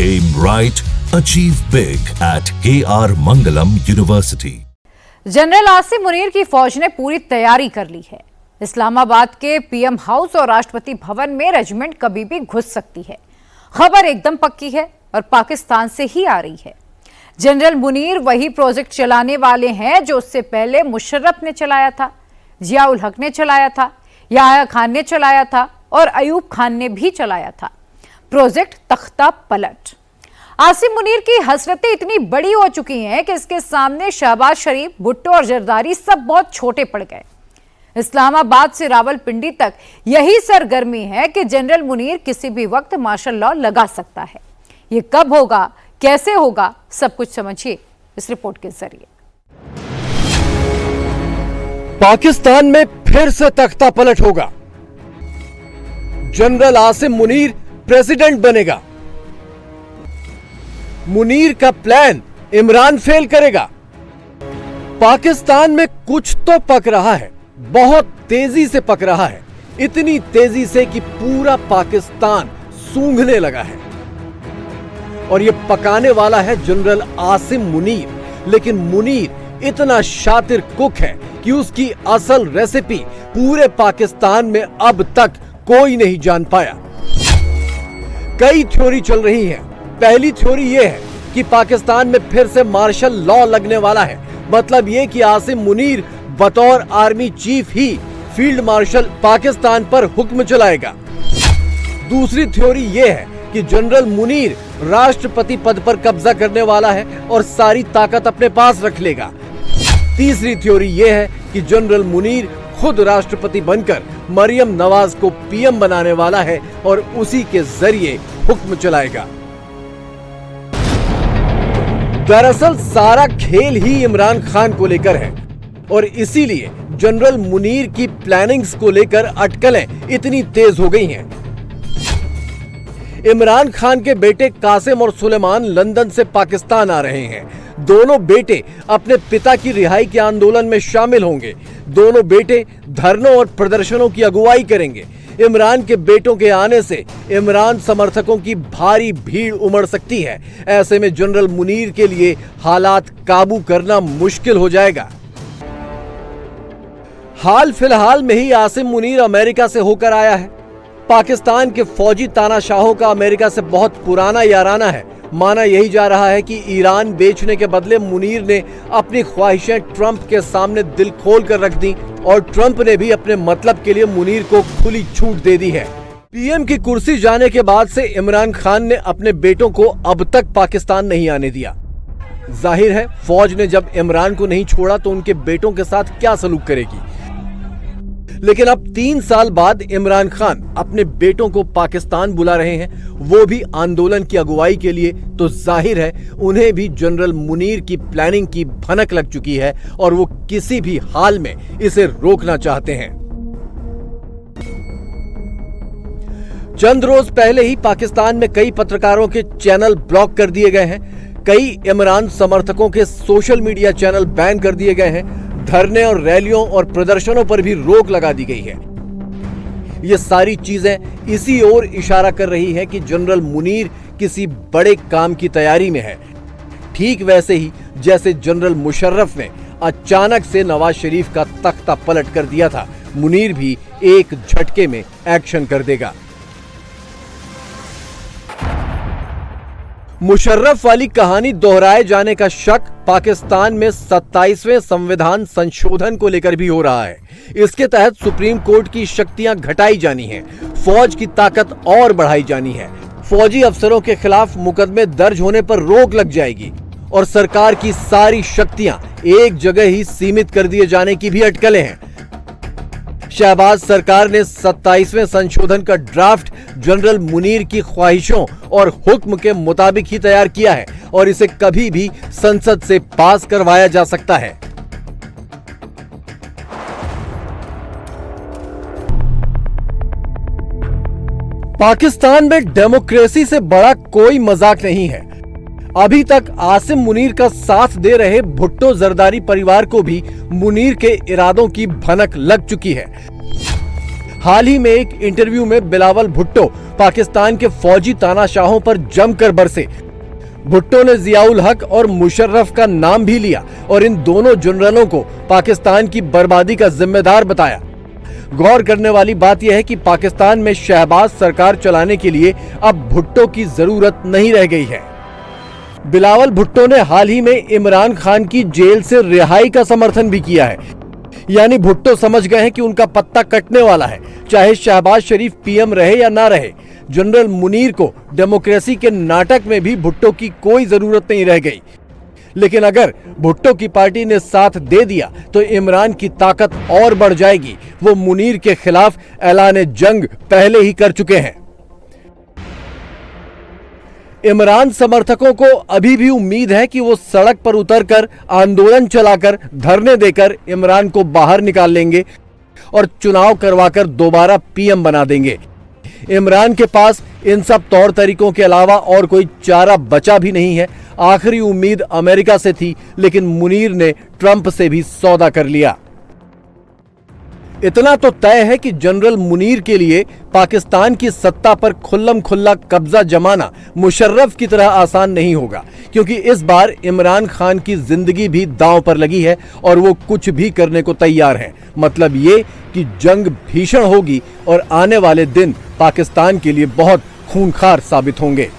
Aim right, achieve big at KR Mangalam University. General Asim Munir की फौज ने पूरी तैयारी कर ली है। इस्लामाबाद के पीएम हाउस और राष्ट्रपति भवन में रेजिमेंट कभी भी घुस सकती है। खबर एकदम पक्की है और पाकिस्तान से ही आ रही है। जनरल मुनीर वही प्रोजेक्ट चलाने वाले हैं जो उससे पहले मुशर्रफ ने चलाया था, जियाउल हक ने चलाया था, याह्या खान ने चलाया था और अयूब खान ने भी चलाया था। प्रोजेक्ट तख्ता पलट। आसिम मुनीर की हसरतें इतनी बड़ी हो चुकी हैं कि इसके सामने शहबाज शरीफ, भुट्टो और जरदारी सब बहुत छोटे पड़ गए। इस्लामाबाद से रावलपिंडी तक यही सरगर्मी है कि जनरल मुनीर किसी भी वक्त मार्शल लॉ लगा सकता है। ये कब होगा, कैसे होगा, सब कुछ समझिए इस रिपोर्ट के जरिए। पाकिस्तान में फिर से तख्ता पलट होगा। जनरल आसिम मुनीर प्रेसिडेंट बनेगा। मुनीर का प्लान इमरान फेल करेगा। पाकिस्तान में कुछ तो पक रहा है, बहुत तेजी से पक रहा है, इतनी तेजी से कि पूरा पाकिस्तान सूंघने लगा है। और ये पकाने वाला है जनरल आसिम मुनीर। लेकिन मुनीर इतना शातिर कुक है कि उसकी असल रेसिपी पूरे पाकिस्तान में अब तक कोई नहीं जान पाया। कई थ्योरी चल रही हैं। पहली थ्योरी यह है कि पाकिस्तान में फिर से मार्शल लॉ लगने वाला है। मतलब यह कि आसिम मुनीर बतौर आर्मी चीफ ही फील्ड मार्शल पाकिस्तान पर हुक्म चलाएगा। दूसरी थ्योरी यह है कि जनरल मुनीर राष्ट्रपति पद पर कब्जा करने वाला है और सारी ताकत अपने पास रख लेगा। तीसरी थ्योरी यह है कि जनरल मुनीर खुद राष्ट्रपति बनकर मरियम नवाज को पीएम बनाने वाला है और उसी के जरिए हुक्म चलाएगा। दरअसल सारा खेल ही इमरान खान को लेकर है और इसीलिए जनरल मुनीर की प्लानिंग्स को लेकर अटकलें इतनी तेज हो गई हैं। इमरान खान के बेटे कासिम और सुलेमान लंदन से पाकिस्तान आ रहे हैं। दोनों बेटे अपने पिता की रिहाई के आंदोलन में शामिल होंगे। दोनों बेटे धरनों और प्रदर्शनों की अगुवाई करेंगे। इमरान के बेटों के आने से इमरान समर्थकों की भारी भीड़ उमड़ सकती है। ऐसे में जनरल मुनीर के लिए हालात काबू करना मुश्किल हो जाएगा। हाल फिलहाल में ही आसिम मुनीर अमेरिका से होकर आया है। पाकिस्तान के फौजी तानाशाहों का अमेरिका से बहुत पुराना याराना है। माना यही जा रहा है कि ईरान बेचने के बदले मुनीर ने अपनी ख्वाहिशें ट्रंप के सामने दिल खोल कर रख दी और ट्रंप ने भी अपने मतलब के लिए मुनीर को खुली छूट दे दी है। पीएम की कुर्सी जाने के बाद से इमरान खान ने अपने बेटों को अब तक पाकिस्तान नहीं आने दिया। जाहिर है फौज ने जब इमरान को नहीं छोड़ा तो उनके बेटों के साथ क्या सलूक करेगी। लेकिन अब 3 साल बाद इमरान खान अपने बेटों को पाकिस्तान बुला रहे हैं, वो भी आंदोलन की अगुवाई के लिए, तो जाहिर है उन्हें भी जनरल मुनीर की प्लानिंग की भनक लग चुकी है और वो किसी भी हाल में इसे रोकना चाहते हैं। चंद रोज पहले ही पाकिस्तान में कई पत्रकारों के चैनल ब्लॉक कर दिए गए हैं। कई इमरान समर्थकों के सोशल मीडिया चैनल बैन कर दिए गए हैं। धरने और रैलियों और प्रदर्शनों पर भी रोक लगा दी गई है। ये सारी चीजें इसी ओर इशारा कर रही हैं कि जनरल मुनीर किसी बड़े काम की तैयारी में है। ठीक वैसे ही जैसे जनरल मुशर्रफ ने अचानक से नवाज शरीफ का तख्ता पलट कर दिया था, मुनीर भी एक झटके में एक्शन कर देगा। मुशर्रफ वाली कहानी दोहराए जाने का शक पाकिस्तान में 27वें संविधान संशोधन को लेकर भी हो रहा है। इसके तहत सुप्रीम कोर्ट की शक्तियां घटाई जानी हैं, फौज की ताकत और बढ़ाई जानी है, फौजी अफसरों के खिलाफ मुकदमे दर्ज होने पर रोक लग जाएगी और सरकार की सारी शक्तियां एक जगह ही सीमित कर दिए जाने की भी अटकलें हैं। शहबाज सरकार ने 27वें संशोधन का ड्राफ्ट जनरल मुनीर की ख्वाहिशों और हुक्म के मुताबिक ही तैयार किया है और इसे कभी भी संसद से पास करवाया जा सकता है। पाकिस्तान में डेमोक्रेसी से बड़ा कोई मजाक नहीं है। अभी तक आसिम मुनीर का साथ दे रहे भुट्टो जरदारी परिवार को भी मुनीर के इरादों की भनक लग चुकी है। हाल ही में एक इंटरव्यू में बिलावल भुट्टो पाकिस्तान के फौजी तानाशाहों पर जमकर बरसे। भुट्टो ने जियाउल हक और मुशर्रफ का नाम भी लिया और इन दोनों जनरलों को पाकिस्तान की बर्बादी का जिम्मेदार बताया। गौर करने वाली बात यह है कि पाकिस्तान में शहबाज सरकार चलाने के लिए अब भुट्टो की जरूरत नहीं रह गई है। बिलावल भुट्टो ने हाल ही में इमरान खान की जेल से रिहाई का समर्थन भी किया है। यानी भुट्टो समझ गए हैं कि उनका पत्ता कटने वाला है, चाहे शहबाज शरीफ पीएम रहे या ना रहे। जनरल मुनीर को डेमोक्रेसी के नाटक में भी भुट्टो की कोई जरूरत नहीं रह गई। लेकिन अगर भुट्टो की पार्टी ने साथ दे दिया तो इमरान की ताकत और बढ़ जाएगी। वो मुनीर के खिलाफ ऐलान जंग पहले ही कर चुके हैं। इमरान समर्थकों को अभी भी उम्मीद है कि वो सड़क पर उतरकर आंदोलन चलाकर धरने देकर इमरान को बाहर निकाल लेंगे और चुनाव करवाकर दोबारा पीएम बना देंगे। इमरान के पास इन सब तौर तरीकों के अलावा और कोई चारा बचा भी नहीं है। आखिरी उम्मीद अमेरिका से थी, लेकिन मुनीर ने ट्रंप से भी सौदा कर लिया। इतना तो तय है कि जनरल मुनीर के लिए पाकिस्तान की सत्ता पर खुल्लम खुल्ला कब्जा जमाना मुशर्रफ की तरह आसान नहीं होगा, क्योंकि इस बार इमरान खान की जिंदगी भी दांव पर लगी है और वो कुछ भी करने को तैयार हैं। मतलब ये कि जंग भीषण होगी और आने वाले दिन पाकिस्तान के लिए बहुत खूंखार साबित होंगे।